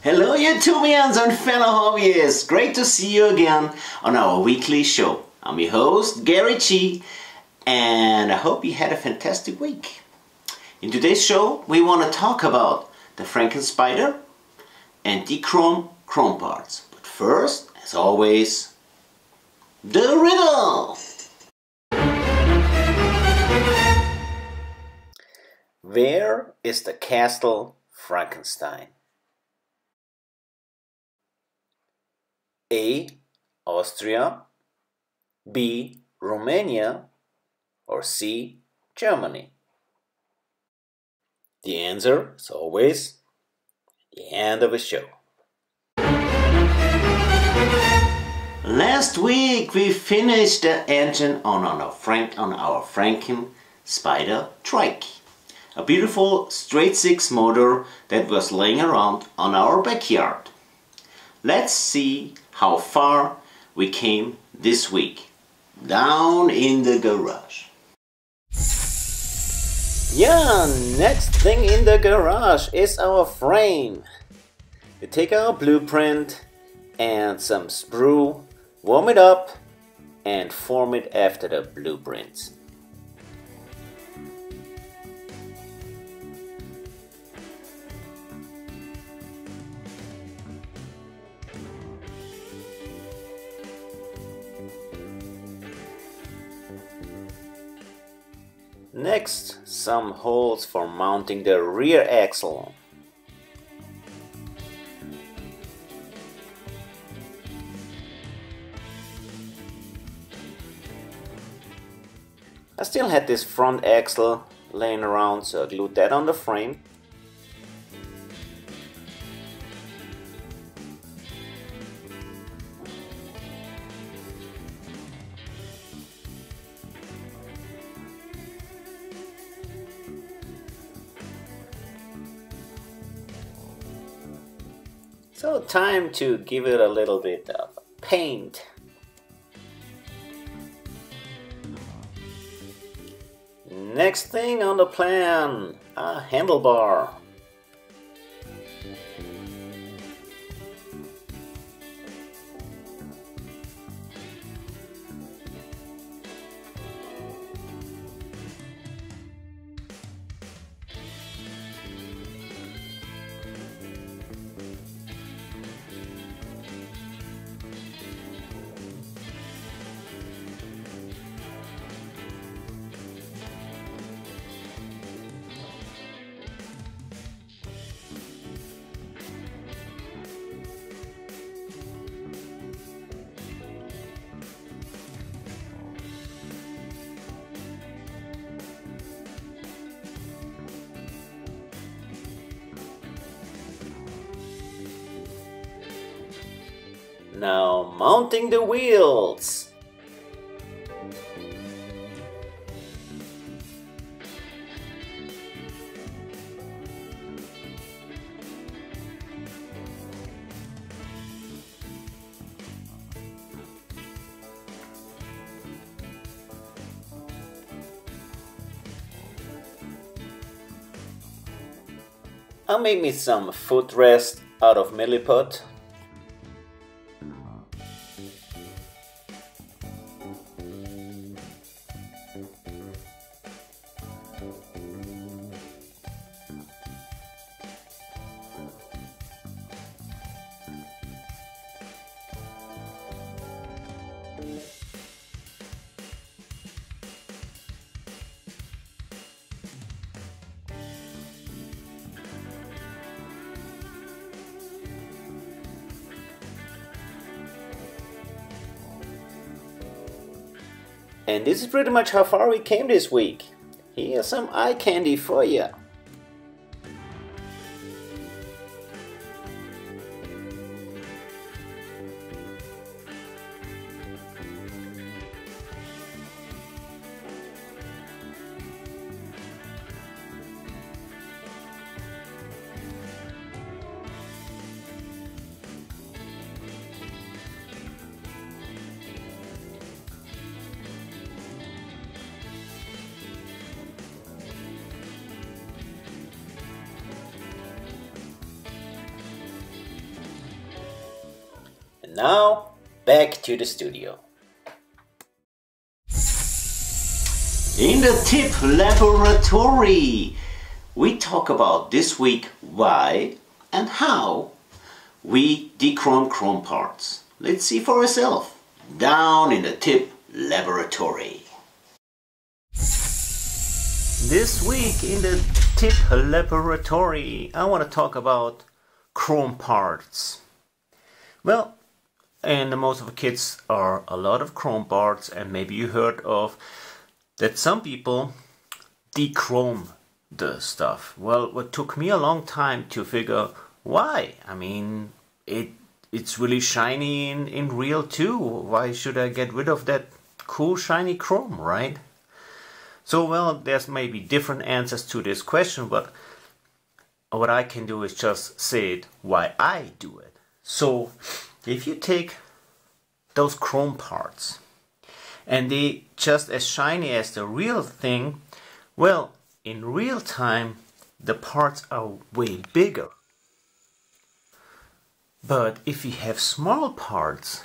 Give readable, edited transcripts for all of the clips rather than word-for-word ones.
Hello YouTubians and fellow hobbyists! Great to see you again on our weekly show. I'm your host Gary G, and I hope you had a fantastic week. In today's show we want to talk about the Frankenspider and chrome parts. But first, as always, the riddle! Where is the castle Frankenstein? A. Austria, B. Romania, or C. Germany? The answer is always at the end of the show. Last week we finished the engine on our Frankenspider trike. A beautiful straight six motor that was laying around on our backyard. Let's see how far we came this week. Down in the garage. Yeah, next thing in the garage is our frame. We take our blueprint and some sprue, warm it up and form it after the blueprints. Next, some holes for mounting the rear axle. I still had this front axle laying around, so I glued that on the frame. So time to give it a little bit of paint. Next thing on the plan, a handlebar. Now mounting the wheels. I'll make me some footrest out of milliput. And this is pretty much how far we came this week. Here's some eye candy for you. now back to the studio. In the tip laboratory, we talk about this week why and how we dechrome chrome parts. Let's see for ourselves down in the tip laboratory. This week in the tip laboratory, I want to talk about chrome parts. Well, and most of the kids are a lot of chrome parts, and maybe you heard of that some people dechrome the stuff. Well, it took me a long time to figure why. I mean, it's really shiny in real too. Why should I get rid of that cool shiny chrome, right? So, well, there's maybe different answers to this question, but what I can do is just say it why I do it. So, if you take those chrome parts and they just as shiny as the real thing, well, in real time the parts are way bigger. But if you have small parts,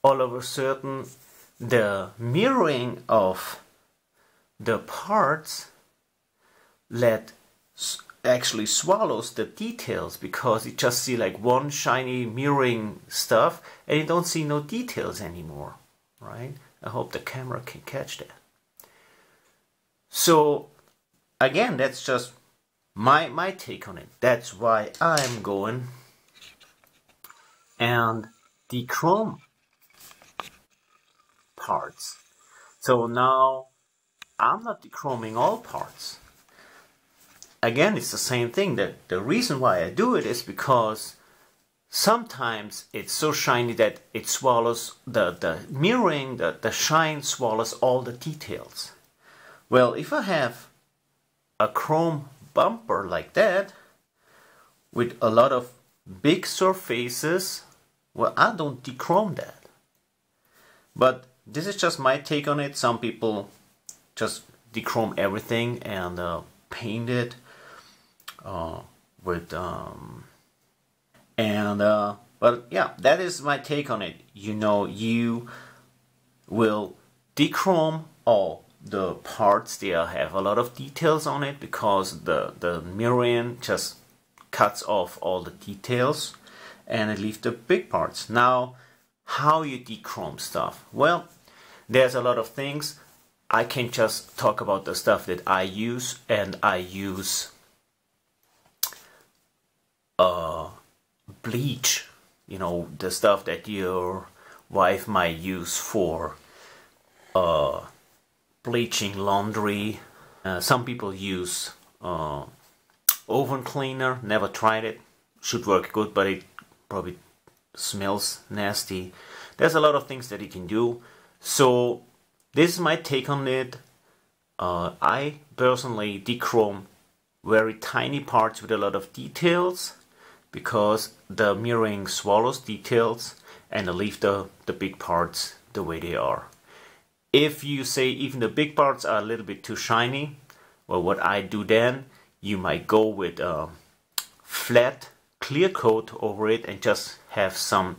all of a sudden the mirroring of the parts actually swallows the details, because you just see like one shiny mirroring stuff and you don't see no details anymore, right? I hope the camera can catch that. So again, that's just my take on it. That's why I'm going and dechrome parts. So now I'm not dechroming all parts. Again, it's the same thing. The reason why I do it is because sometimes it's so shiny that it swallows the mirroring, the shine swallows all the details. Well, if I have a chrome bumper like that with a lot of big surfaces, well, I don't dechrome that. But this is just my take on it. Some people just dechrome everything and paint it but yeah, that is my take on it. You know, you will dechrome all the parts that have a lot of details on it, because the mirroring just cuts off all the details and it leaves the big parts. Now, how you dechrome stuff? Well, there's a lot of things. I can just talk about the stuff that I use, and I use bleach, you know, the stuff that your wife might use for bleaching laundry. Some people use oven cleaner. Never tried it. Should work good, but it probably smells nasty. There's a lot of things that you can do. So this is my take on it. I personally dechrome very tiny parts with a lot of details, because the mirroring swallows details and I leave the big parts the way they are. If you say even the big parts are a little bit too shiny, well, what I do then, you might go with a flat clear coat over it and just have some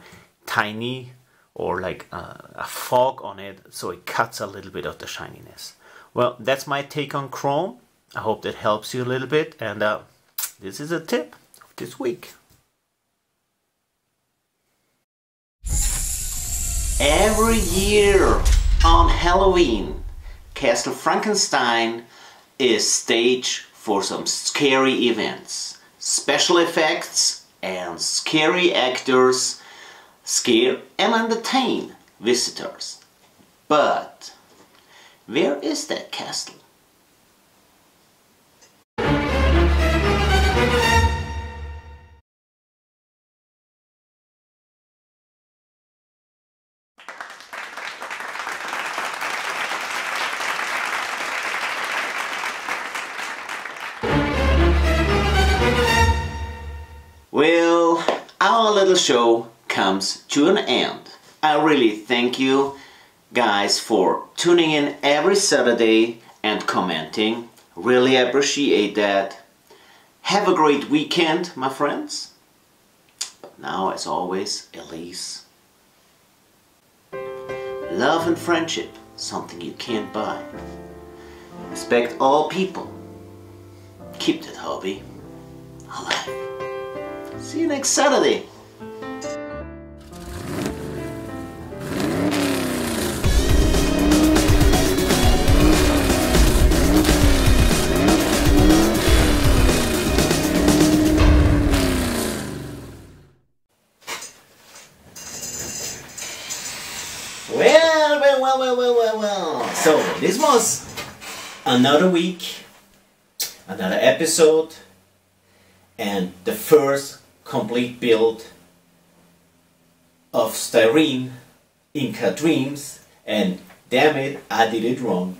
tiny or like a fog on it, so it cuts a little bit of the shininess. Well, that's my take on chrome. I hope that helps you a little bit, and this is a tip of this week. Every year on Halloween, Castle Frankenstein is stage for some scary events. Special effects and scary actors scare and entertain visitors. But where is that castle? Well, our little show comes to an end. I really thank you guys for tuning in every Saturday and commenting. Really appreciate that. Have a great weekend, my friends. Now, as always, Elise. Love and friendship, something you can't buy. Respect all people. Keep that hobby alive. See you next Saturday. Well. So, this was another week, another episode, and the first complete build of Styrene Inca Dreams, and damn it, I did it wrong.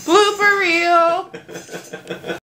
Blooper reel!